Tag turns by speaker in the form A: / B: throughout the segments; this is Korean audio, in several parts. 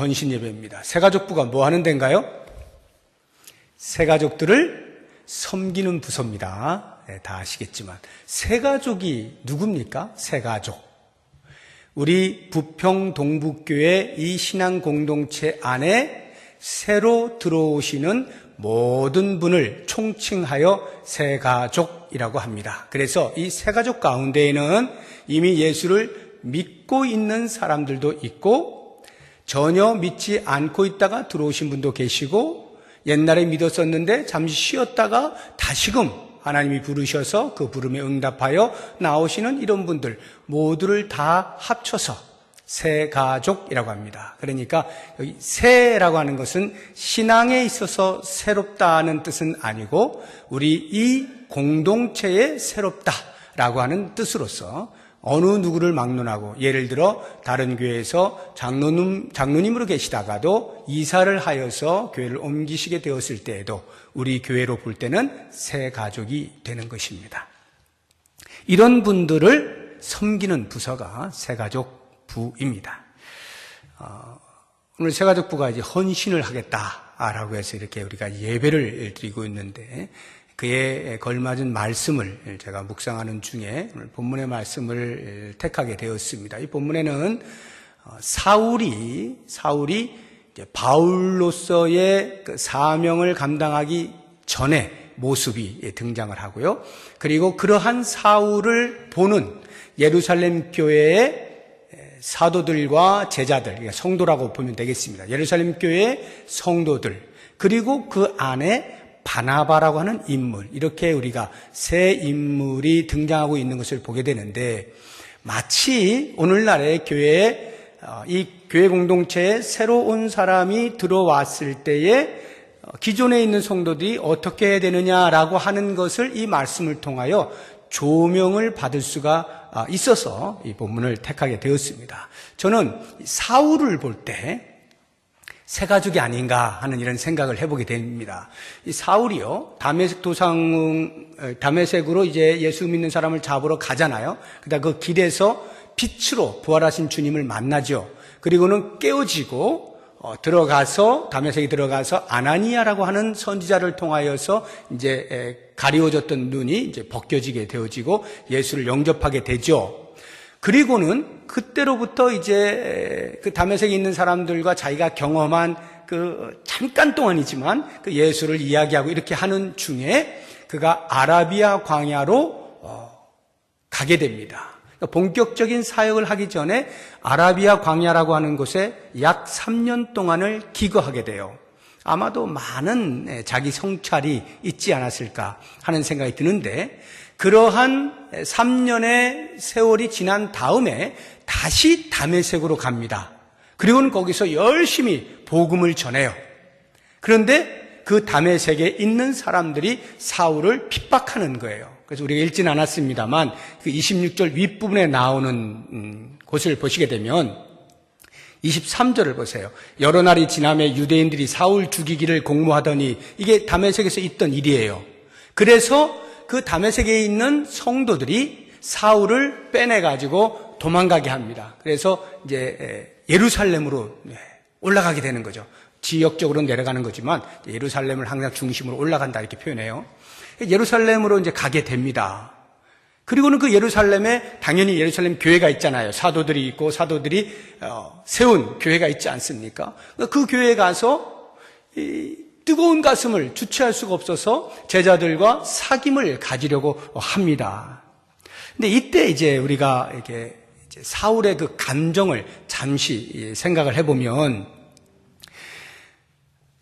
A: 헌신 예배입니다. 새가족부가 뭐 하는 데인가요? 새가족들을 섬기는 부서입니다. 네, 다 아시겠지만 새가족이 누굽니까? 새가족. 우리 부평 동북교회 이 신앙 공동체 안에 새로 들어오시는 모든 분을 총칭하여 새가족이라고 합니다. 그래서 이 새가족 가운데에는 이미 예수를 믿고 있는 사람들도 있고 전혀 믿지 않고 있다가 들어오신 분도 계시고 옛날에 믿었었는데 잠시 쉬었다가 다시금 하나님이 부르셔서 그 부름에 응답하여 나오시는 이런 분들 모두를 다 합쳐서 새가족이라고 합니다. 그러니까 여기 새라고 하는 것은 신앙에 있어서 새롭다는 뜻은 아니고 우리 이 공동체에 새롭다라고 하는 뜻으로서 어느 누구를 막론하고 예를 들어 다른 교회에서 장로님으로 계시다가도 이사를 하여서 교회를 옮기시게 되었을 때에도 우리 교회로 볼 때는 새 가족이 되는 것입니다. 이런 분들을 섬기는 부서가 새가족부입니다. 오늘 새가족부가 이제 헌신을 하겠다라고 해서 이렇게 우리가 예배를 드리고 있는데 그에 걸맞은 말씀을 제가 묵상하는 중에 오늘 본문의 말씀을 택하게 되었습니다. 이 본문에는 사울이 이제 바울로서의 그 사명을 감당하기 전에 모습이 등장을 하고요. 그리고 그러한 사울을 보는 예루살렘 교회의 사도들과 제자들, 그러니까 성도라고 보면 되겠습니다. 예루살렘 교회의 성도들, 그리고 그 안에 바나바라고 하는 인물, 이렇게 우리가 새 인물이 등장하고 있는 것을 보게 되는데 마치 오늘날의 교회에 이 교회 공동체에 새로 온 사람이 들어왔을 때에 기존에 있는 성도들이 어떻게 해야 되느냐라고 하는 것을 이 말씀을 통하여 조명을 받을 수가 있어서 이 본문을 택하게 되었습니다. 저는 사울을 볼 때 새가족이 아닌가 하는 이런 생각을 해보게 됩니다. 이 사울이요, 다메섹으로 이제 예수 믿는 사람을 잡으러 가잖아요. 그다음 그 길에서 빛으로 부활하신 주님을 만나죠. 그리고는 깨어지고 다메섹에 들어가서 아나니아라고 하는 선지자를 통하여서 이제 가리워졌던 눈이 이제 벗겨지게 되어지고 예수를 영접하게 되죠. 그리고는 그때로부터 이제 그 다메섹에 있는 사람들과 자기가 경험한 그 잠깐 동안이지만 그 예수를 이야기하고 이렇게 하는 중에 그가 아라비아 광야로 가게 됩니다. 그러니까 본격적인 사역을 하기 전에 아라비아 광야라고 하는 곳에 약 3년 동안을 기거하게 돼요. 아마도 많은 자기 성찰이 있지 않았을까 하는 생각이 드는데 그러한 3년의 세월이 지난 다음에 다시 다메섹으로 갑니다. 그리고는 거기서 열심히 복음을 전해요. 그런데 그 다메섹에 있는 사람들이 사울을 핍박하는 거예요. 그래서 우리가 읽지는 않았습니다만 그 26절 윗부분에 나오는 곳을 보시게 되면 23절을 보세요. 여러 날이 지나매 유대인들이 사울 죽이기를 공모하더니 이게 다메섹에서 있던 일이에요. 그래서 그 다메섹에 있는 성도들이 사울을 빼내가지고 도망가게 합니다. 그래서 이제 예루살렘으로 올라가게 되는 거죠. 지역적으로 내려가는 거지만 예루살렘을 항상 중심으로 올라간다 이렇게 표현해요. 예루살렘으로 이제 가게 됩니다. 그리고는 그 예루살렘에 당연히 예루살렘 교회가 있잖아요. 사도들이 있고 사도들이 세운 교회가 있지 않습니까? 그 교회에 가서 뜨거운 가슴을 주체할 수가 없어서 제자들과 사귐을 가지려고 합니다. 근데 이때 이제 우리가 이렇게 사울의 그 감정을 잠시 생각을 해보면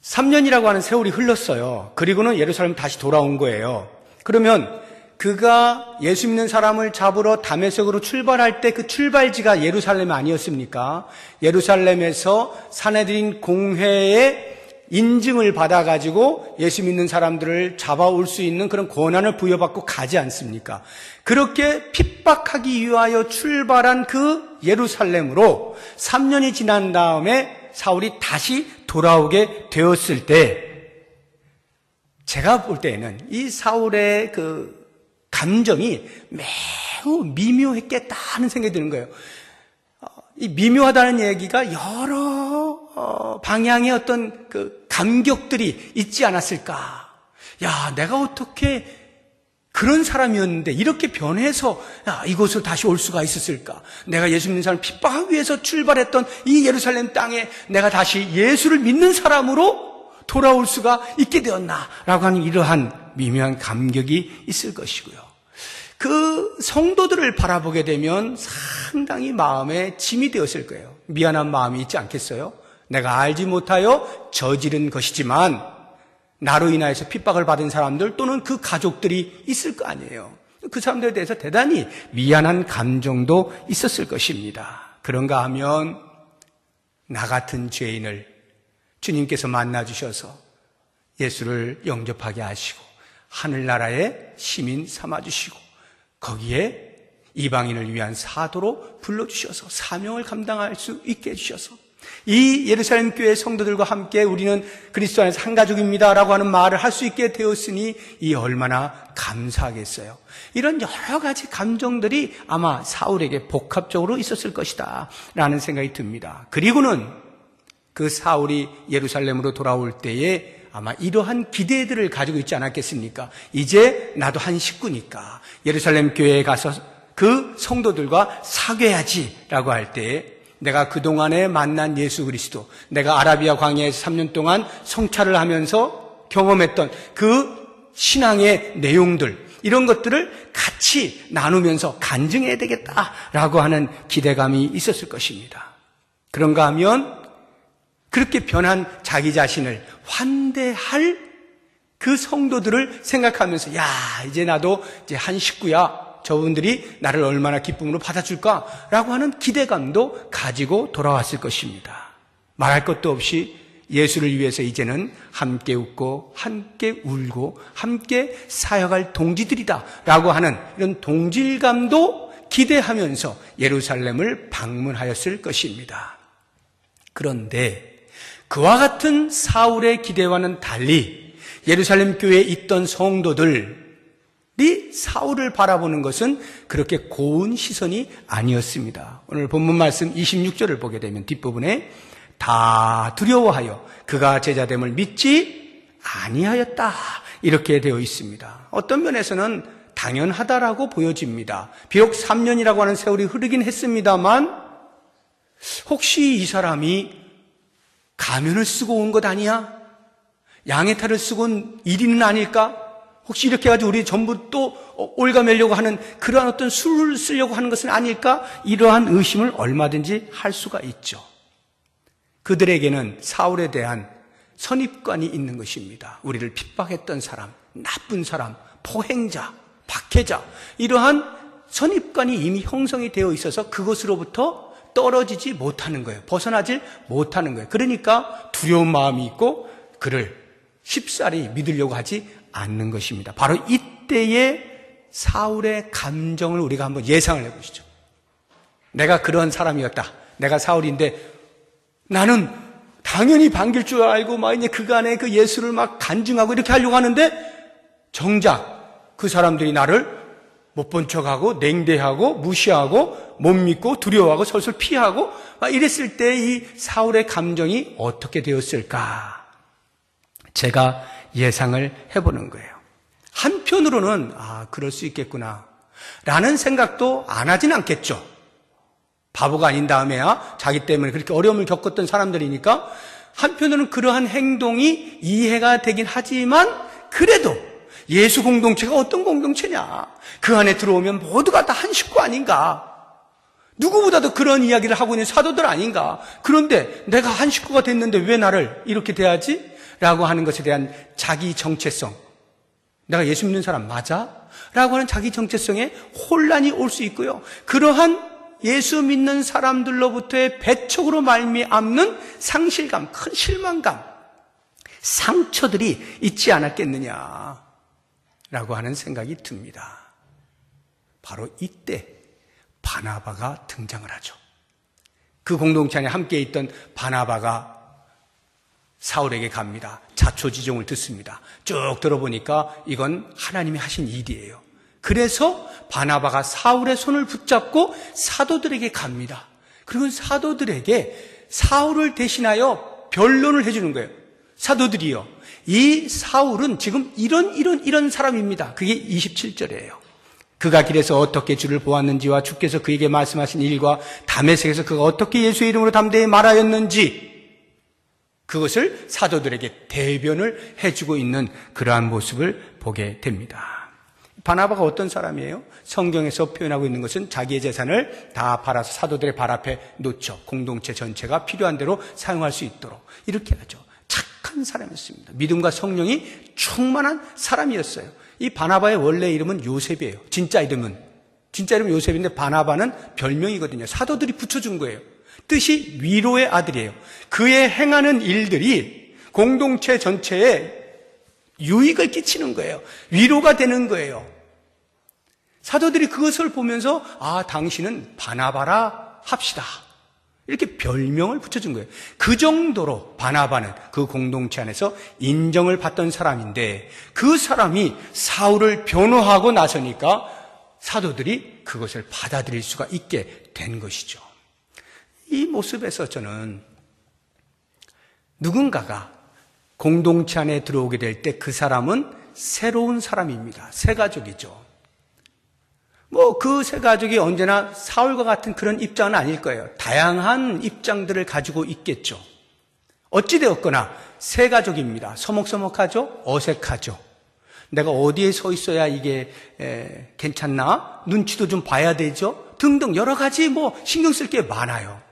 A: 3년이라고 하는 세월이 흘렀어요. 그리고는 예루살렘 다시 돌아온 거예요. 그러면 그가 예수 믿는 사람을 잡으러 다메섹으로 출발할 때 그 출발지가 예루살렘이 아니었습니까? 예루살렘에서 사내들인 공회에 인증을 받아가지고 예수 믿는 사람들을 잡아올 수 있는 그런 권한을 부여받고 가지 않습니까? 그렇게 핍박하기 위하여 출발한 그 예루살렘으로 3년이 지난 다음에 사울이 다시 돌아오게 되었을 때 제가 볼 때에는 이 사울의 그 감정이 매우 미묘했겠다 하는 생각이 드는 거예요. 이 미묘하다는 얘기가 여러 방향의 어떤 그 감격들이 있지 않았을까? 야, 내가 어떻게 그런 사람이었는데 이렇게 변해서 이곳으로 다시 올 수가 있었을까? 내가 예수 믿는 사람을 핍박하기 위해서 출발했던 이 예루살렘 땅에 내가 다시 예수를 믿는 사람으로 돌아올 수가 있게 되었나라고 하는 이러한 미묘한 감격이 있을 것이고요. 그 성도들을 바라보게 되면 상당히 마음에 짐이 되었을 거예요. 미안한 마음이 있지 않겠어요? 내가 알지 못하여 저지른 것이지만 나로 인하여서 핍박을 받은 사람들 또는 그 가족들이 있을 거 아니에요. 그 사람들에 대해서 대단히 미안한 감정도 있었을 것입니다. 그런가 하면 나 같은 죄인을 주님께서 만나주셔서 예수를 영접하게 하시고 하늘나라의 시민 삼아주시고 거기에 이방인을 위한 사도로 불러주셔서 사명을 감당할 수 있게 해주셔서 이 예루살렘 교회 성도들과 함께 우리는 그리스도 안에서 한 가족입니다라고 하는 말을 할 수 있게 되었으니 이 얼마나 감사하겠어요. 이런 여러 가지 감정들이 아마 사울에게 복합적으로 있었을 것이다 라는 생각이 듭니다. 그리고는 그 사울이 예루살렘으로 돌아올 때에 아마 이러한 기대들을 가지고 있지 않았겠습니까? 이제 나도 한 식구니까 예루살렘 교회에 가서 그 성도들과 사귀어야지라고 할 때에 내가 그동안에 만난 예수 그리스도, 내가 아라비아 광야에서 3년 동안 성찰을 하면서 경험했던 그 신앙의 내용들, 이런 것들을 같이 나누면서 간증해야 되겠다라고 하는 기대감이 있었을 것입니다. 그런가 하면 그렇게 변한 자기 자신을 환대할 그 성도들을 생각하면서 이제 나도 이제 한 식구야. 저분들이 나를 얼마나 기쁨으로 받아줄까라고 하는 기대감도 가지고 돌아왔을 것입니다. 말할 것도 없이 예수를 위해서 이제는 함께 웃고 함께 울고 함께 사역할 동지들이다라고 하는 이런 동질감도 기대하면서 예루살렘을 방문하였을 것입니다. 그런데 그와 같은 사울의 기대와는 달리 예루살렘 교회에 있던 성도들이 사울을 바라보는 것은 그렇게 고운 시선이 아니었습니다. 오늘 본문 말씀 26절을 보게 되면 뒷부분에 다 두려워하여 그가 제자됨을 믿지 아니하였다 이렇게 되어 있습니다. 어떤 면에서는 당연하다라고 보여집니다. 비록 3년이라고 하는 세월이 흐르긴 했습니다만 혹시 이 사람이 가면을 쓰고 온 것 아니야? 양의 탈을 쓰고 온 일인은 아닐까? 혹시 이렇게 해가지고 우리 전부 또 올가매려고 하는 그러한 어떤 술을 쓰려고 하는 것은 아닐까? 이러한 의심을 얼마든지 할 수가 있죠. 그들에게는 사울에 대한 선입관이 있는 것입니다. 우리를 핍박했던 사람, 나쁜 사람, 포행자, 박해자, 이러한 선입관이 이미 형성이 되어 있어서 그것으로부터 떨어지지 못하는 거예요. 벗어나질 못하는 거예요. 그러니까 두려운 마음이 있고 그를 쉽사리 믿으려고 하지 않는 것입니다. 바로 이때의 사울의 감정을 우리가 한번 예상을 해보시죠. 내가 그런 사람이었다. 내가 사울인데 나는 당연히 반길 줄 알고 막 이제 그간에 그 예수를 막 간증하고 이렇게 하려고 하는데 정작 그 사람들이 나를 못 본 척하고 냉대하고 무시하고 못 믿고 두려워하고 설설 피하고 막 이랬을 때 이 사울의 감정이 어떻게 되었을까? 제가 예상을 해보는 거예요. 한편으로는 그럴 수 있겠구나 라는 생각도 안 하진 않겠죠. 바보가 아닌 다음에야 자기 때문에 그렇게 어려움을 겪었던 사람들이니까 한편으로는 그러한 행동이 이해가 되긴 하지만 그래도 예수 공동체가 어떤 공동체냐, 그 안에 들어오면 모두가 다 한 식구 아닌가, 누구보다도 그런 이야기를 하고 있는 사도들 아닌가, 그런데 내가 한 식구가 됐는데 왜 나를 이렇게 대하지? 라고 하는 것에 대한 자기 정체성, 내가 예수 믿는 사람 맞아? 라고 하는 자기 정체성에 혼란이 올 수 있고요. 그러한 예수 믿는 사람들로부터의 배척으로 말미암는 상실감, 큰 실망감, 상처들이 있지 않았겠느냐라고 하는 생각이 듭니다. 바로 이때 바나바가 등장을 하죠. 그 공동체 안에 함께 있던 바나바가 사울에게 갑니다. 자초지종을 듣습니다. 쭉 들어보니까 이건 하나님이 하신 일이에요. 그래서 바나바가 사울의 손을 붙잡고 사도들에게 갑니다. 그리고 사도들에게 사울을 대신하여 변론을 해주는 거예요. 사도들이요. 이 사울은 지금 이런 사람입니다. 그게 27절이에요. 그가 길에서 어떻게 주를 보았는지와 주께서 그에게 말씀하신 일과 다메섹에서 그가 어떻게 예수의 이름으로 담대히 말하였는지 그것을 사도들에게 대변을 해주고 있는 그러한 모습을 보게 됩니다. 바나바가 어떤 사람이에요? 성경에서 표현하고 있는 것은 자기의 재산을 다 팔아서 사도들의 발 앞에 놓죠. 공동체 전체가 필요한 대로 사용할 수 있도록 이렇게 하죠. 착한 사람이었습니다. 믿음과 성령이 충만한 사람이었어요. 이 바나바의 원래 이름은 요셉이에요. 진짜 이름은 요셉인데 바나바는 별명이거든요. 사도들이 붙여준 거예요. 뜻이 위로의 아들이에요. 그의 행하는 일들이 공동체 전체에 유익을 끼치는 거예요. 위로가 되는 거예요. 사도들이 그것을 보면서 당신은 바나바라 합시다. 이렇게 별명을 붙여준 거예요. 그 정도로 바나바는 그 공동체 안에서 인정을 받던 사람인데 그 사람이 사울을 변호하고 나서니까 사도들이 그것을 받아들일 수가 있게 된 것이죠. 이 모습에서 저는 누군가가 공동체 안에 들어오게 될 때 그 사람은 새로운 사람입니다. 새 가족이죠. 그 새 가족이 언제나 사울과 같은 그런 입장은 아닐 거예요. 다양한 입장들을 가지고 있겠죠. 어찌되었거나 새 가족입니다. 서먹서먹하죠? 어색하죠. 내가 어디에 서 있어야 이게 괜찮나? 눈치도 좀 봐야 되죠? 등등 여러 가지 신경 쓸 게 많아요.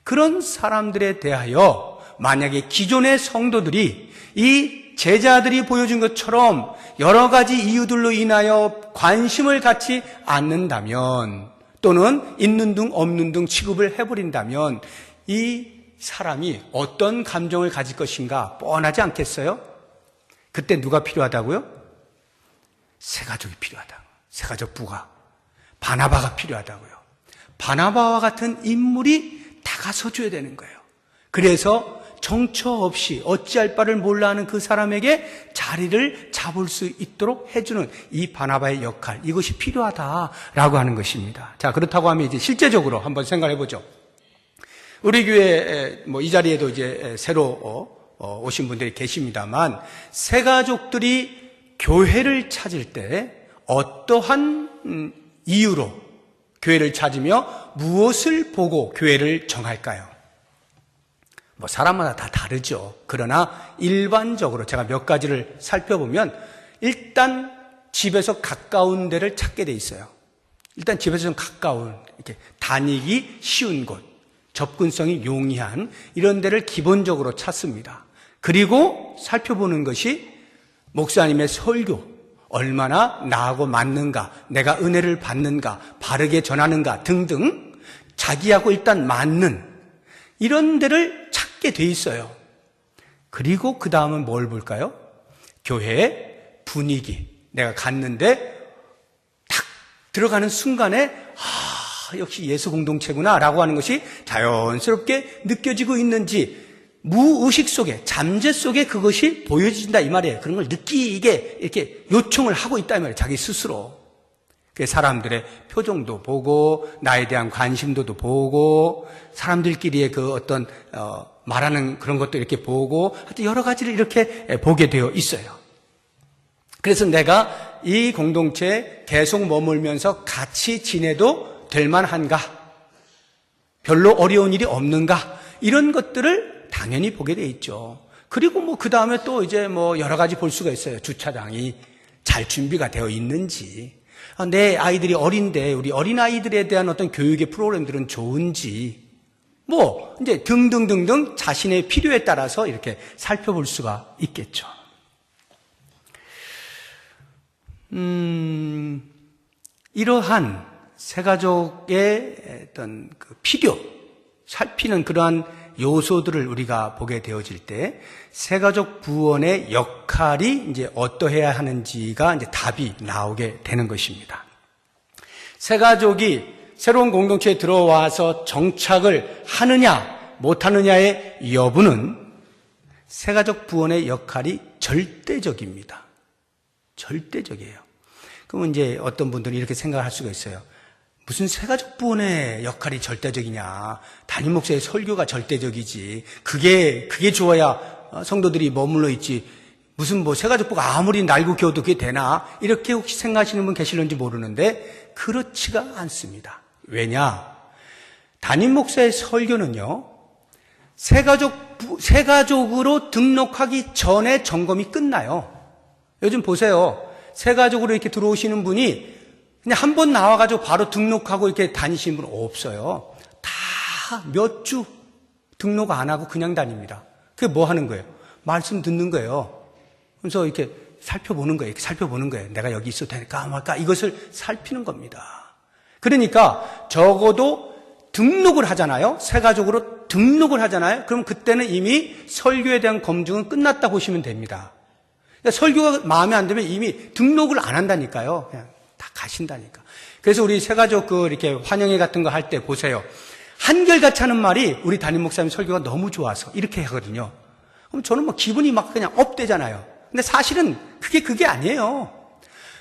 A: 그런 사람들에 대하여 만약에 기존의 성도들이 이 제자들이 보여준 것처럼 여러 가지 이유들로 인하여 관심을 갖지 않는다면 또는 있는 둥 없는 둥 취급을 해버린다면 이 사람이 어떤 감정을 가질 것인가 뻔하지 않겠어요? 그때 누가 필요하다고요? 새가족이 필요하다고. 새가족 부가. 바나바가 필요하다고요. 바나바와 같은 인물이 다가서줘야 되는 거예요. 그래서 정처 없이 어찌할 바를 몰라 하는 그 사람에게 자리를 잡을 수 있도록 해주는 이 바나바의 역할, 이것이 필요하다라고 하는 것입니다. 자, 그렇다고 하면 이제 실제적으로 한번 생각해 보죠. 우리 교회 이 자리에도 이제 새로 오신 분들이 계십니다만 새 가족들이 교회를 찾을 때 어떠한 이유로 교회를 찾으며 무엇을 보고 교회를 정할까요? 사람마다 다 다르죠. 그러나 일반적으로 제가 몇 가지를 살펴보면 일단 집에서 가까운 데를 찾게 돼 있어요. 일단 집에서 좀 가까운, 이렇게 다니기 쉬운 곳, 접근성이 용이한 이런 데를 기본적으로 찾습니다. 그리고 살펴보는 것이 목사님의 설교, 얼마나 나하고 맞는가, 내가 은혜를 받는가, 바르게 전하는가 등등 자기하고 일단 맞는 이런 데를 찾게 돼 있어요. 그리고 그 다음은 뭘 볼까요? 교회의 분위기. 내가 갔는데 탁 들어가는 순간에 역시 예수 공동체구나 라고 하는 것이 자연스럽게 느껴지고 있는지 무의식 속에, 잠재 속에 그것이 보여진다 이 말이에요. 그런 걸 느끼게 이렇게 요청을 하고 있다 이 말이에요. 자기 스스로. 사람들의 표정도 보고 나에 대한 관심도도 보고 사람들끼리의 그 어떤 말하는 그런 것도 이렇게 보고 하여튼 여러 가지를 이렇게 보게 되어 있어요. 그래서 내가 이 공동체에 계속 머물면서 같이 지내도 될 만한가? 별로 어려운 일이 없는가? 이런 것들을 당연히 보게 돼 있죠. 그리고 그 다음에 또 이제 여러 가지 볼 수가 있어요. 주차장이 잘 준비가 되어 있는지, 내 아이들이 어린데 우리 어린아이들에 대한 어떤 교육의 프로그램들은 좋은지, 이제 등등등등 자신의 필요에 따라서 이렇게 살펴볼 수가 있겠죠. 이러한 새가족의 어떤 그 필요, 살피는 그러한 요소들을 우리가 보게 되어질 때 새가족 부원의 역할이 이제 어떠해야 하는지가 이제 답이 나오게 되는 것입니다. 새가족이 새로운 공동체에 들어와서 정착을 하느냐 못하느냐의 여부는 새가족 부원의 역할이 절대적입니다. 절대적이에요. 그러면 이제 어떤 분들은 이렇게 생각할 수가 있어요. 무슨 새가족부원의 역할이 절대적이냐. 담임 목사의 설교가 절대적이지. 그게 좋아야 성도들이 머물러 있지. 무슨 뭐 새가족부가 아무리 날고 겨워도 그게 되나? 이렇게 혹시 생각하시는 분 계실는지 모르는데 그렇지가 않습니다. 왜냐? 담임 목사의 설교는요. 새가족으로 등록하기 전에 점검이 끝나요. 요즘 보세요. 새가족으로 이렇게 들어오시는 분이 그냥 한 번 나와가지고 바로 등록하고 이렇게 다니시는 분 없어요. 다 몇 주 등록 안 하고 그냥 다닙니다. 그게 뭐 하는 거예요? 말씀 듣는 거예요. 그래서 이렇게 살펴보는 거예요. 이렇게 살펴보는 거예요. 내가 여기 있어도 되니까 말까 이것을 살피는 겁니다. 그러니까 적어도 등록을 하잖아요. 새가족으로 등록을 하잖아요. 그럼 그때는 이미 설교에 대한 검증은 끝났다 보시면 됩니다. 그러니까 설교가 마음에 안 들면 이미 등록을 안 한다니까요. 그냥 다 가신다니까. 그래서 우리 새가족 이렇게 환영회 같은 거 할 때 보세요. 한결같이 하는 말이 우리 담임 목사님 설교가 너무 좋아서 이렇게 하거든요. 그럼 저는 뭐 기분이 막 그냥 업되잖아요. 근데 사실은 그게 아니에요.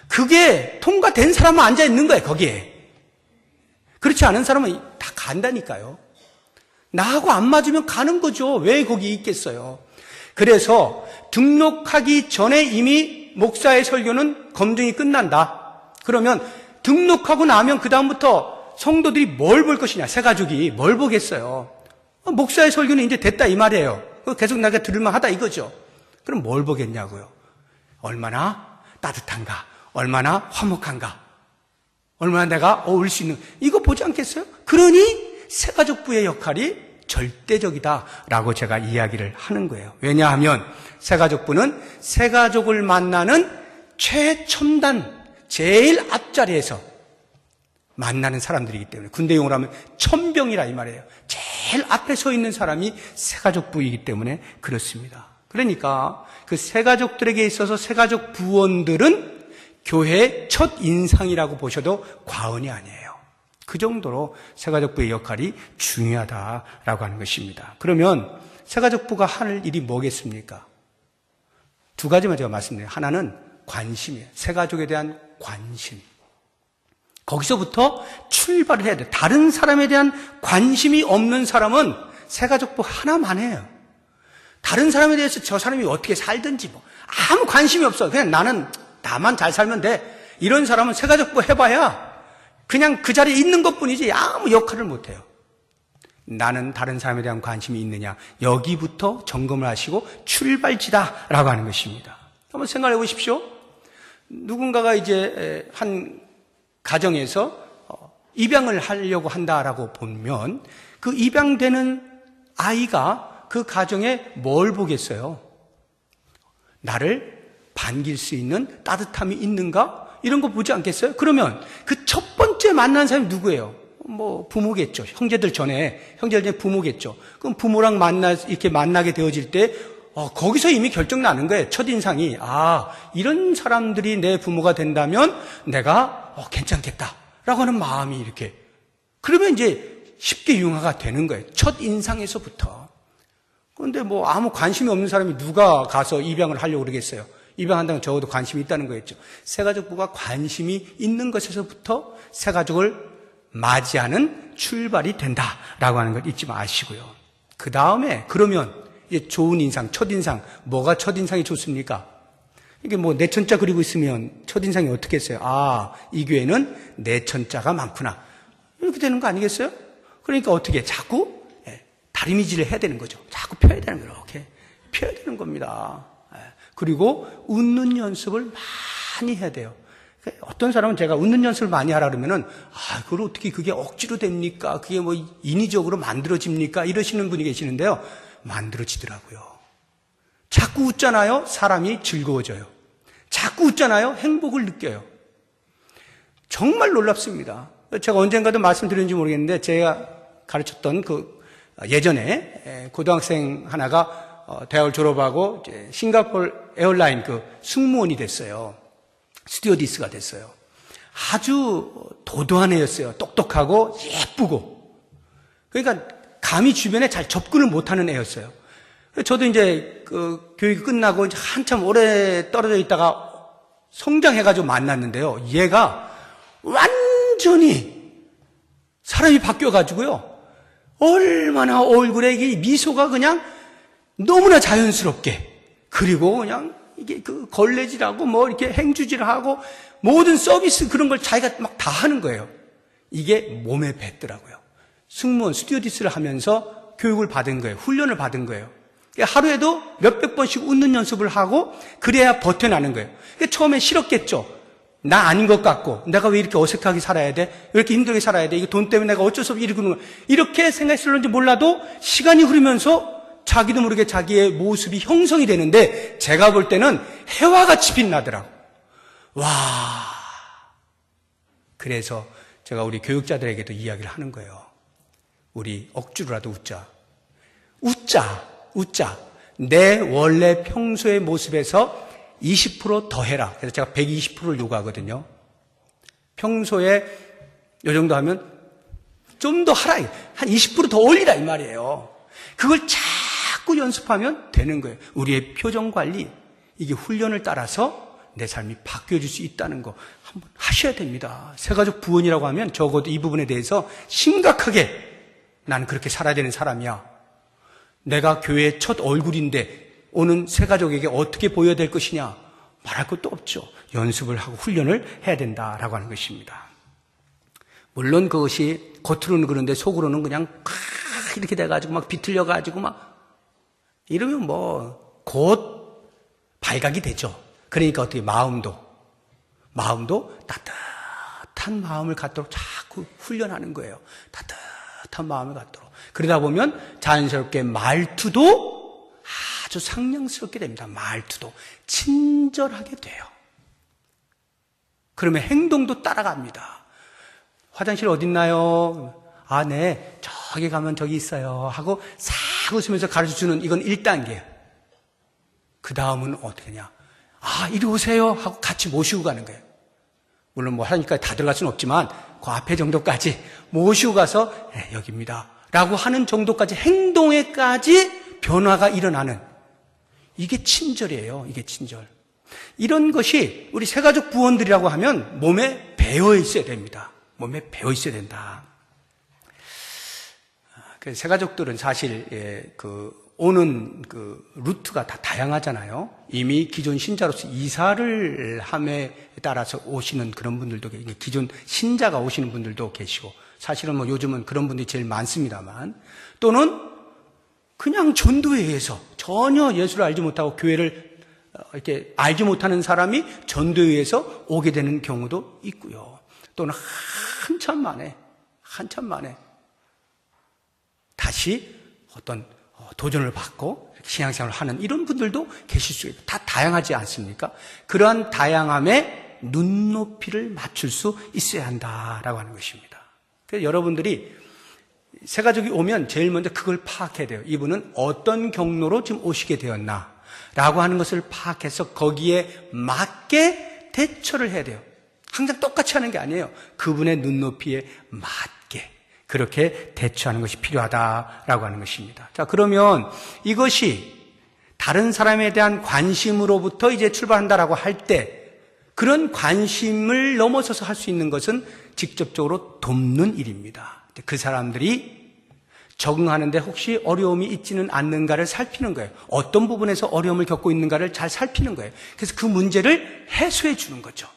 A: 그게 통과된 사람은 앉아 있는 거예요, 거기에. 그렇지 않은 사람은 다 간다니까요. 나하고 안 맞으면 가는 거죠. 왜 거기 있겠어요? 그래서 등록하기 전에 이미 목사의 설교는 검증이 끝난다. 그러면 등록하고 나면 그다음부터 성도들이 뭘 볼 것이냐, 새가족이 뭘 보겠어요. 목사의 설교는 이제 됐다 이 말이에요. 계속 내가 들을만 하다 이거죠. 그럼 뭘 보겠냐고요. 얼마나 따뜻한가, 얼마나 화목한가, 얼마나 내가 어울릴 수 있는, 이거 보지 않겠어요? 그러니 새가족부의 역할이 절대적이다라고 제가 이야기를 하는 거예요. 왜냐하면 새가족부는 새가족을 만나는 최첨단, 제일 앞자리에서 만나는 사람들이기 때문에, 군대 용어로 하면 천병이라 이 말이에요. 제일 앞에 서 있는 사람이 새가족부이기 때문에 그렇습니다. 그러니까 그 새가족들에게 있어서 새가족 부원들은 교회의 첫 인상이라고 보셔도 과언이 아니에요. 그 정도로 새가족부의 역할이 중요하다라고 하는 것입니다. 그러면 새가족부가 할 일이 뭐겠습니까? 두 가지만 제가 말씀드려요. 하나는 관심이에요. 새가족에 대한 관심. 거기서부터 출발을 해야 돼요. 다른 사람에 대한 관심이 없는 사람은 새가족부 하나만 해요. 다른 사람에 대해서 저 사람이 어떻게 살든지 뭐 아무 관심이 없어요. 그냥 나만 잘 살면 돼. 이런 사람은 새가족부 해봐야 그냥 그 자리에 있는 것뿐이지 아무 역할을 못해요. 나는 다른 사람에 대한 관심이 있느냐, 여기부터 점검을 하시고 출발지다라고 하는 것입니다. 한번 생각해 보십시오. 누군가가 이제 한 가정에서 입양을 하려고 한다라고 보면 그 입양되는 아이가 그 가정에 뭘 보겠어요? 나를 반길 수 있는 따뜻함이 있는가? 이런 거 보지 않겠어요? 그러면 그 첫 번째 만난 사람이 누구예요? 뭐 부모겠죠. 형제들 전에 부모겠죠. 그럼 부모랑 이렇게 만나게 되어질 때 거기서 이미 결정 나는 거예요. 첫인상이. 이런 사람들이 내 부모가 된다면 내가 괜찮겠다라고 하는 마음이 이렇게. 그러면 이제 쉽게 융화가 되는 거예요. 첫인상에서부터. 그런데 뭐 아무 관심이 없는 사람이 누가 가서 입양을 하려고 그러겠어요. 입양한다면 적어도 관심이 있다는 거겠죠. 새가족부가 관심이 있는 것에서부터 새가족을 맞이하는 출발이 된다라고 하는 걸 잊지 마시고요. 그 다음에 그러면 이제 좋은 인상, 첫인상, 뭐가 첫인상이 좋습니까? 이게 뭐 내천자 그리고 있으면 첫인상이 어떻게 했어요? 이 교회는 내천자가 많구나. 이렇게 되는 거 아니겠어요? 그러니까 어떻게 자꾸 다리미질을 해야 되는 거죠. 자꾸 펴야 되는 거예요. 이렇게 펴야 되는 겁니다. 그리고 웃는 연습을 많이 해야 돼요. 어떤 사람은 제가 웃는 연습을 많이 하라 그러면은 그걸 어떻게 그게 억지로 됩니까? 그게 뭐 인위적으로 만들어집니까? 이러시는 분이 계시는데요. 만들어지더라고요. 자꾸 웃잖아요. 사람이 즐거워져요. 자꾸 웃잖아요. 행복을 느껴요. 정말 놀랍습니다. 제가 언젠가도 말씀드렸는지 모르겠는데 제가 가르쳤던 예전에 고등학생 하나가 대학을 졸업하고 이제 싱가포르 에어라인 승무원이 됐어요. 스튜어디스가 됐어요. 아주 도도한 애였어요. 똑똑하고 예쁘고. 그러니까 감히 주변에 잘 접근을 못하는 애였어요. 저도 이제 교육이 끝나고 이제 한참 오래 떨어져 있다가 성장해가지고 만났는데요. 얘가 완전히 사람이 바뀌어가지고요. 얼마나 얼굴에 이 미소가 그냥 너무나 자연스럽게, 그리고 그냥 이게 그 걸레질하고 뭐 이렇게 행주질하고 모든 서비스 그런 걸 자기가 막 다 하는 거예요. 이게 몸에 뱉더라고요. 승무원, 스튜어디스를 하면서 교육을 받은 거예요. 훈련을 받은 거예요. 하루에도 몇백 번씩 웃는 연습을 하고 그래야 버텨나는 거예요. 처음에 싫었겠죠. 나 아닌 것 같고, 내가 왜 이렇게 어색하게 살아야 돼? 왜 이렇게 힘들게 살아야 돼? 이거 돈 때문에 내가 어쩔 수 없이 이러는 거야. 이렇게 생각했을는지 몰라도 시간이 흐르면서 자기도 모르게 자기의 모습이 형성이 되는데, 제가 볼 때는 해와 같이 빛나더라고. 와. 그래서 제가 우리 교육자들에게도 이야기를 하는 거예요. 우리 억지로라도 웃자. 웃자. 내 원래 평소의 모습에서 20% 더 해라. 그래서 제가 120%를 요구하거든요. 평소에 이 정도 하면 좀 더 하라. 한 20% 더 올리라 이 말이에요. 그걸 자꾸 연습하면 되는 거예요. 우리의 표정 관리, 이게 훈련을 따라서 내 삶이 바뀌어질 수 있다는 거 한번 하셔야 됩니다. 새가족 부원이라고 하면 적어도 이 부분에 대해서 심각하게 나는 그렇게 살아야 되는 사람이야. 내가 교회의 첫 얼굴인데 오는 새가족에게 어떻게 보여야 될 것이냐? 말할 것도 없죠. 연습을 하고 훈련을 해야 된다라고 하는 것입니다. 물론 그것이 겉으로는 그런데 속으로는 그냥 이렇게 돼가지고 막 비틀려가지고 막 이러면 뭐 곧 발각이 되죠. 그러니까 어떻게 마음도 따뜻한 마음을 갖도록 자꾸 훈련하는 거예요. 따뜻한 마음을 갖도록. 그러다 보면 자연스럽게 말투도 아주 상냥스럽게 됩니다. 말투도 친절하게 돼요. 그러면 행동도 따라갑니다. 화장실 어딨나요? 아, 네. 저기 가면 저기 있어요. 하고 싹 웃으면서 가르쳐주는 이건 1단계예요. 그 다음은 어떻게 하냐? 아, 이리 오세요. 하고 같이 모시고 가는 거예요. 물론 뭐 화장실까지 다 들어갈 수는 없지만 그 앞에 정도까지 모시고 가서 네, 여기입니다. 라고 하는 정도까지 행동에까지 변화가 일어나는, 이게 친절이에요. 이게 친절. 이런 것이 우리 새가족 부원들이라고 하면 몸에 배어 있어야 됩니다. 몸에 배어 있어야 된다. 그 새가족들은 사실 오는 그 루트가 다 다양하잖아요. 이미 기존 신자로서 이사를 함에 따라서 오시는 그런 분들도 계시고, 기존 신자가 오시는 분들도 계시고, 사실은 뭐 요즘은 그런 분들이 제일 많습니다만, 또는 그냥 전도에 의해서 전혀 예수를 알지 못하고 교회를 이렇게 알지 못하는 사람이 전도에 의해서 오게 되는 경우도 있고요. 또는 한참 만에 다시 어떤 도전을 받고 신앙생활을 하는 이런 분들도 계실 수 있다. 다 다양하지 않습니까? 그러한 다양함에 눈높이를 맞출 수 있어야 한다라고 하는 것입니다. 그래서 여러분들이 새가족이 오면 제일 먼저 그걸 파악해야 돼요. 이분은 어떤 경로로 지금 오시게 되었나 라고 하는 것을 파악해서 거기에 맞게 대처를 해야 돼요. 항상 똑같이 하는 게 아니에요. 그분의 눈높이에 맞게 그렇게 대처하는 것이 필요하다라고 하는 것입니다. 자, 그러면 이것이 다른 사람에 대한 관심으로부터 이제 출발한다라고 할 때, 그런 관심을 넘어서서 할 수 있는 것은 직접적으로 돕는 일입니다. 그 사람들이 적응하는데 혹시 어려움이 있지는 않는가를 살피는 거예요. 어떤 부분에서 어려움을 겪고 있는가를 잘 살피는 거예요. 그래서 그 문제를 해소해 주는 거죠.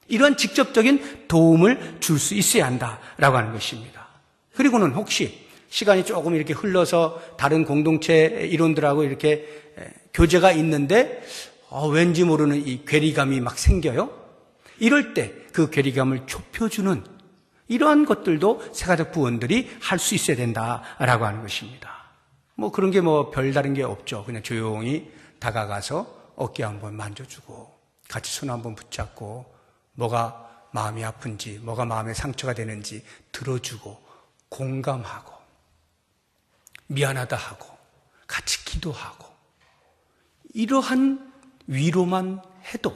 A: 이런 직접적인 도움을 줄 수 있어야 한다라고 하는 것입니다. 그리고는 혹시 시간이 조금 이렇게 흘러서 다른 공동체 일원들하고 이렇게 교제가 있는데 왠지 모르는 이 괴리감이 막 생겨요. 이럴 때 그 괴리감을 좁혀주는 이러한 것들도 새가족 부원들이 할 수 있어야 된다라고 하는 것입니다. 뭐 그런 게 뭐 별다른 게 없죠. 그냥 조용히 다가가서 어깨 한번 만져주고 같이 손 한번 붙잡고 뭐가 마음이 아픈지 뭐가 마음에 상처가 되는지 들어주고 공감하고 미안하다 하고 같이 기도하고 이러한 위로만 해도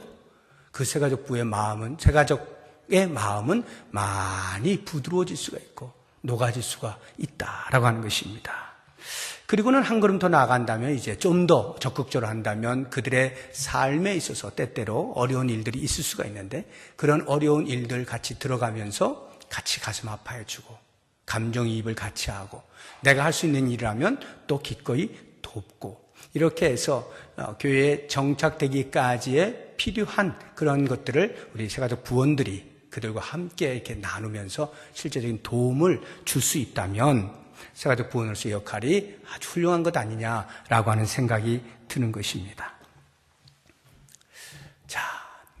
A: 그 새가족의 마음은 많이 부드러워질 수가 있고 녹아질 수가 있다라고 하는 것입니다. 그리고는 한 걸음 더 나아간다면 이제 좀 더 적극적으로 한다면 그들의 삶에 있어서 때때로 어려운 일들이 있을 수가 있는데 그런 어려운 일들 같이 들어가면서 같이 가슴 아파해주고 감정이입을 같이 하고 내가 할 수 있는 일을 하면 또 기꺼이 돕고 이렇게 해서 교회에 정착되기까지의 필요한 그런 것들을 우리 새가족 부원들이 그들과 함께 이렇게 나누면서 실제적인 도움을 줄 수 있다면 새가족 부원으로서의 역할이 아주 훌륭한 것 아니냐라고 하는 생각이 드는 것입니다. 자,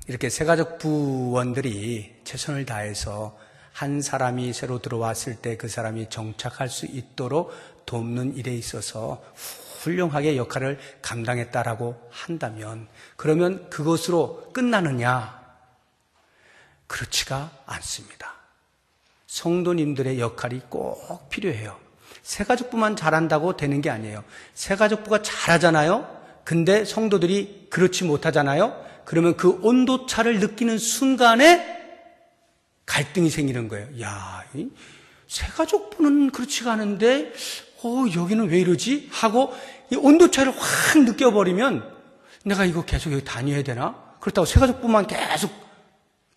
A: 이렇게 새가족 부원들이 최선을 다해서 한 사람이 새로 들어왔을 때 그 사람이 정착할 수 있도록 돕는 일에 있어서 훌륭하게 역할을 감당했다라고 한다면 그러면 그것으로 끝나느냐? 그렇지가 않습니다. 성도님들의 역할이 꼭 필요해요. 새가족부만 잘한다고 되는 게 아니에요. 새가족부가 잘하잖아요. 근데 성도들이 그렇지 못하잖아요. 그러면 그 온도차를 느끼는 순간에 갈등이 생기는 거예요. 야, 이 새가족부는 그렇지가 않은데 여기는 왜 이러지? 하고 이 온도차를 확 느껴버리면 내가 이거 계속 여기 다녀야 되나? 그렇다고 새가족부만 계속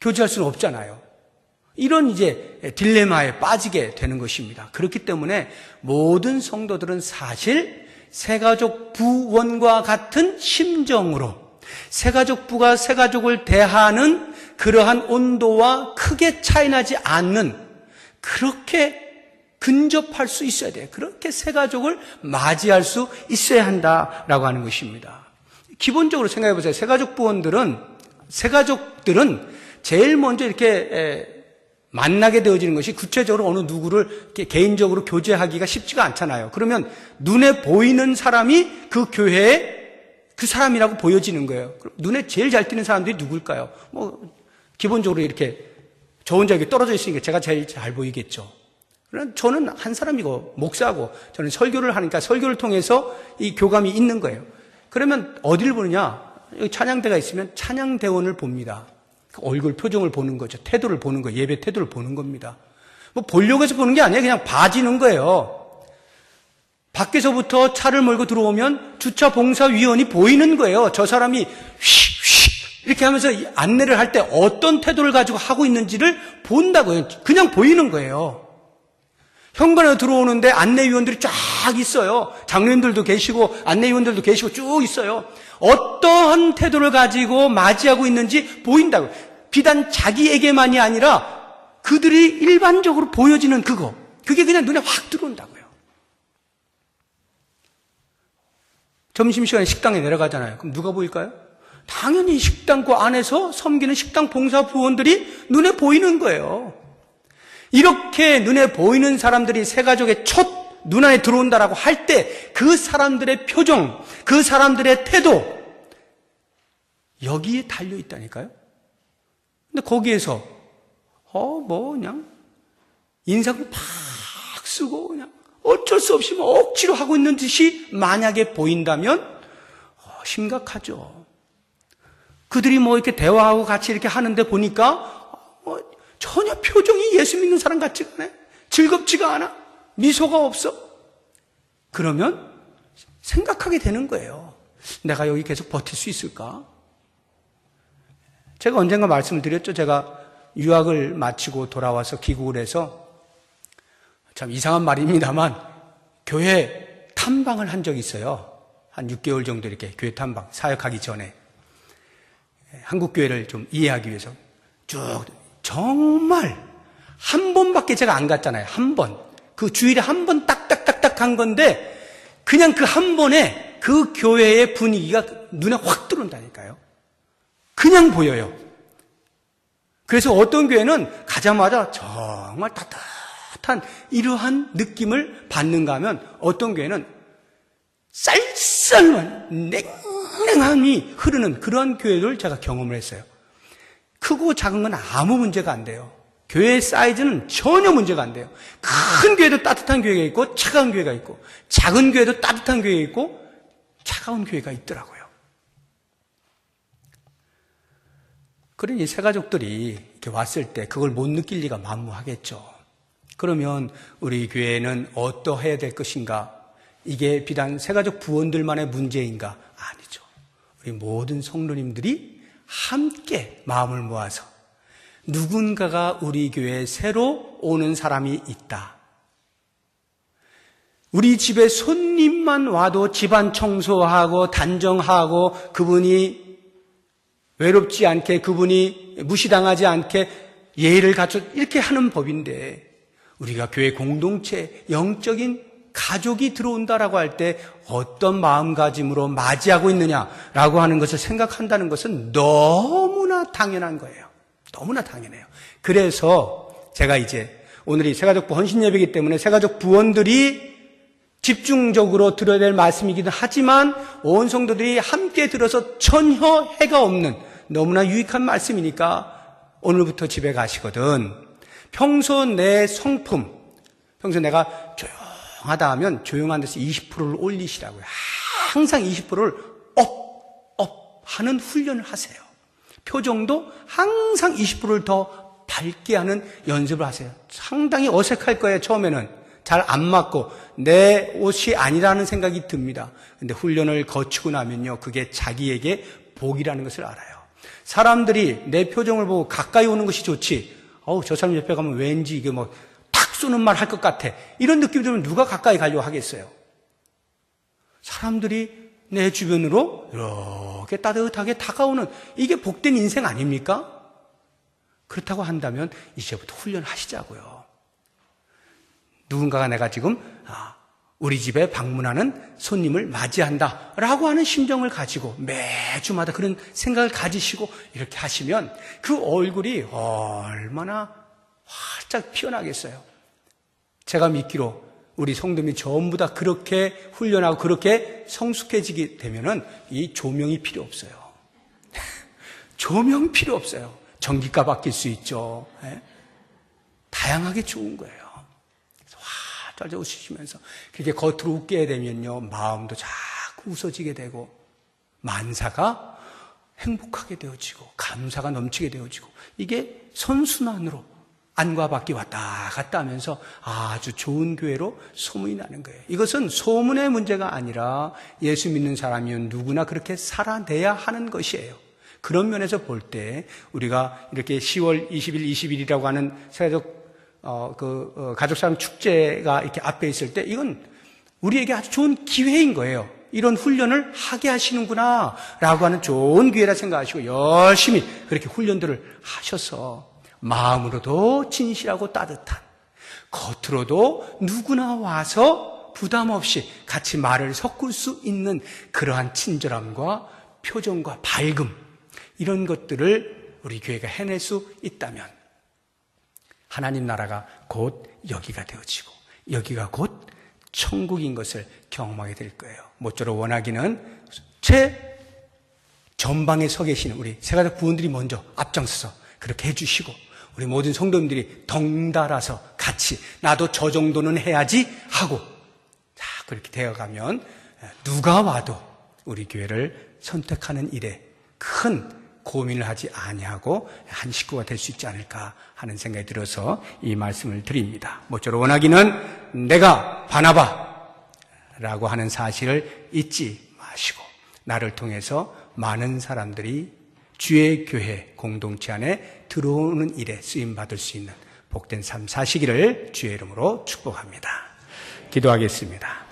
A: 교제할 수는 없잖아요. 이런 이제 딜레마에 빠지게 되는 것입니다. 그렇기 때문에 모든 성도들은 사실 새가족 부원과 같은 심정으로 새가족부가 새가족을 대하는 그러한 온도와 크게 차이나지 않는 그렇게 근접할 수 있어야 돼요. 그렇게 새가족을 맞이할 수 있어야 한다라고 하는 것입니다. 기본적으로 생각해 보세요. 새가족들은 제일 먼저 이렇게 만나게 되어지는 것이 구체적으로 어느 누구를 이렇게 개인적으로 교제하기가 쉽지가 않잖아요. 그러면 눈에 보이는 사람이 그 교회에 그 사람이라고 보여지는 거예요. 눈에 제일 잘 띄는 사람들이 누굴까요? 기본적으로 이렇게 저 혼자 여기 떨어져 있으니까 제가 제일 잘 보이겠죠. 그러나 저는 한 사람이고 목사고 저는 설교를 하니까 설교를 통해서 이 교감이 있는 거예요. 그러면 어디를 보느냐? 여기 찬양대가 있으면 찬양대원을 봅니다. 얼굴 표정을 보는 거죠. 태도를 보는 거예요. 예배 태도를 보는 겁니다. 보려고 해서 보는 게 아니에요. 그냥 봐지는 거예요. 밖에서부터 차를 몰고 들어오면 주차 봉사위원이 보이는 거예요. 저 사람이 휙휙 이렇게 하면서 안내를 할 때 어떤 태도를 가지고 하고 있는지를 본다고요. 그냥 보이는 거예요. 현관에 들어오는데 안내위원들이 쫙 있어요. 장로님들도 계시고 안내위원들도 계시고 쭉 있어요. 어떠한 태도를 가지고 맞이하고 있는지 보인다고요. 비단 자기에게만이 아니라 그들이 일반적으로 보여지는 그게 그냥 눈에 확 들어온다고요. 점심시간에 식당에 내려가잖아요. 그럼 누가 보일까요? 당연히 식당고 안에서 섬기는 식당 봉사 부원들이 눈에 보이는 거예요. 이렇게 눈에 보이는 사람들이 새가족의 첫 눈안에 들어온다라고 할 때 그 사람들의 표정, 그 사람들의 태도 여기에 달려 있다니까요. 근데 거기에서 그냥 인상을 팍 쓰고 그냥 어쩔 수 없이 억지로 하고 있는 듯이 만약에 보인다면 심각하죠. 그들이 이렇게 대화하고 같이 이렇게 하는데 보니까 전혀 표정이 예수 믿는 사람 같지가 않아요. 즐겁지가 않아. 미소가 없어. 그러면 생각하게 되는 거예요. 내가 여기 계속 버틸 수 있을까? 제가 언젠가 말씀을 드렸죠. 제가 유학을 마치고 돌아와서 귀국을 해서 참 이상한 말입니다만 교회 탐방을 한 적이 있어요. 한 6개월 정도 이렇게 교회 탐방, 사역하기 전에 한국 교회를 좀 이해하기 위해서 쭉 정말 한 번밖에 제가 안 갔잖아요. 한 번. 그 주일에 한 번 딱딱딱딱 한 건데 그냥 그 한 번에 그 교회의 분위기가 눈에 확 들어온다니까요. 그냥 보여요. 그래서 어떤 교회는 가자마자 정말 따뜻한 이러한 느낌을 받는가 하면 어떤 교회는 쌀쌀한 냉랭함이 흐르는 그러한 교회를 제가 경험을 했어요. 크고 작은 건 아무 문제가 안 돼요. 교회의 사이즈는 전혀 문제가 안 돼요. 큰 교회도 따뜻한 교회가 있고 차가운 교회가 있고 작은 교회도 따뜻한 교회가 있고 차가운 교회가 있더라고요. 그러니 새가족들이 이렇게 왔을 때 그걸 못 느낄 리가 만무하겠죠. 그러면 우리 교회는 어떠해야 될 것인가? 이게 비단 새가족 부원들만의 문제인가? 아니죠. 우리 모든 성도님들이 함께 마음을 모아서 누군가가 우리 교회에 새로 오는 사람이 있다. 우리 집에 손님만 와도 집안 청소하고 단정하고 그분이 외롭지 않게, 그분이 무시당하지 않게 예의를 갖춰 이렇게 하는 법인데, 우리가 교회 공동체, 영적인 가족이 들어온다라고 할 때 어떤 마음가짐으로 맞이하고 있느냐라고 하는 것을 생각한다는 것은 너무나 당연한 거예요. 너무나 당연해요. 그래서 제가 이제 오늘이 새가족부 헌신예배이기 때문에 새가족 부원들이 집중적으로 들어야 될 말씀이기도 하지만 온 성도들이 함께 들어서 전혀 해가 없는 너무나 유익한 말씀이니까 오늘부터 집에 가시거든 평소 내 성품, 평소 내가 조용하다 하면 조용한 데서 20%를 올리시라고요. 항상 20%를 업 하는 훈련을 하세요. 표정도 항상 20%를 더 밝게 하는 연습을 하세요. 상당히 어색할 거예요. 처음에는 잘 안 맞고 내 옷이 아니라는 생각이 듭니다. 근데 훈련을 거치고 나면요, 그게 자기에게 복이라는 것을 알아요. 사람들이 내 표정을 보고 가까이 오는 것이 좋지, 저 사람 옆에 가면 왠지 이게 뭐 탁 쏘는 말 할 것 같아, 이런 느낌이 들면 누가 가까이 가려고 하겠어요? 사람들이 내 주변으로 이렇게 따뜻하게 다가오는, 이게 복된 인생 아닙니까? 그렇다고 한다면 이제부터 훈련하시자고요. 누군가가 내가 지금 우리 집에 방문하는 손님을 맞이한다라고 하는 심정을 가지고 매주마다 그런 생각을 가지시고 이렇게 하시면 그 얼굴이 얼마나 활짝 피어나겠어요. 제가 믿기로 우리 성도님이 전부 다 그렇게 훈련하고 그렇게 성숙해지게 되면은 이 조명이 필요 없어요. 조명 필요 없어요. 전기가 바뀔 수 있죠. 다양하게 좋은 거예요. 활짝 웃으시면서 그렇게 겉으로 웃게 되면요, 마음도 자꾸 웃어지게 되고 만사가 행복하게 되어지고 감사가 넘치게 되어지고, 이게 선순환으로 안과 밖이 왔다 갔다 하면서 아주 좋은 교회로 소문이 나는 거예요. 이것은 소문의 문제가 아니라 예수 믿는 사람이면 누구나 그렇게 살아내야 하는 것이에요. 그런 면에서 볼 때 우리가 이렇게 10월 20일, 20일이라고 하는 새가족 가족사랑 축제가 이렇게 앞에 있을 때 이건 우리에게 아주 좋은 기회인 거예요. 이런 훈련을 하게 하시는구나 라고 하는 좋은 기회라 생각하시고 열심히 그렇게 훈련들을 하셔서 마음으로도 진실하고 따뜻한, 겉으로도 누구나 와서 부담 없이 같이 말을 섞을 수 있는 그러한 친절함과 표정과 밝음, 이런 것들을 우리 교회가 해낼 수 있다면 하나님 나라가 곧 여기가 되어지고 여기가 곧 천국인 것을 경험하게 될 거예요. 모쪼록 원하기는 제 전방에 서 계시는 우리 새가족 부원들이 먼저 앞장서서 그렇게 해주시고 우리 모든 성도님들이 덩달아서 같이 나도 저 정도는 해야지 하고 그렇게 되어가면 누가 와도 우리 교회를 선택하는 일에 큰 고민을 하지 아니하고 한 식구가 될 수 있지 않을까 하는 생각이 들어서 이 말씀을 드립니다. 모쪼록 원하기는 내가 바나바라고 하는 사실을 잊지 마시고 나를 통해서 많은 사람들이 주의 교회 공동체 안에 들어오는 일에 쓰임받을 수 있는 복된 삶 사시기를 주의 이름으로 축복합니다. 기도하겠습니다.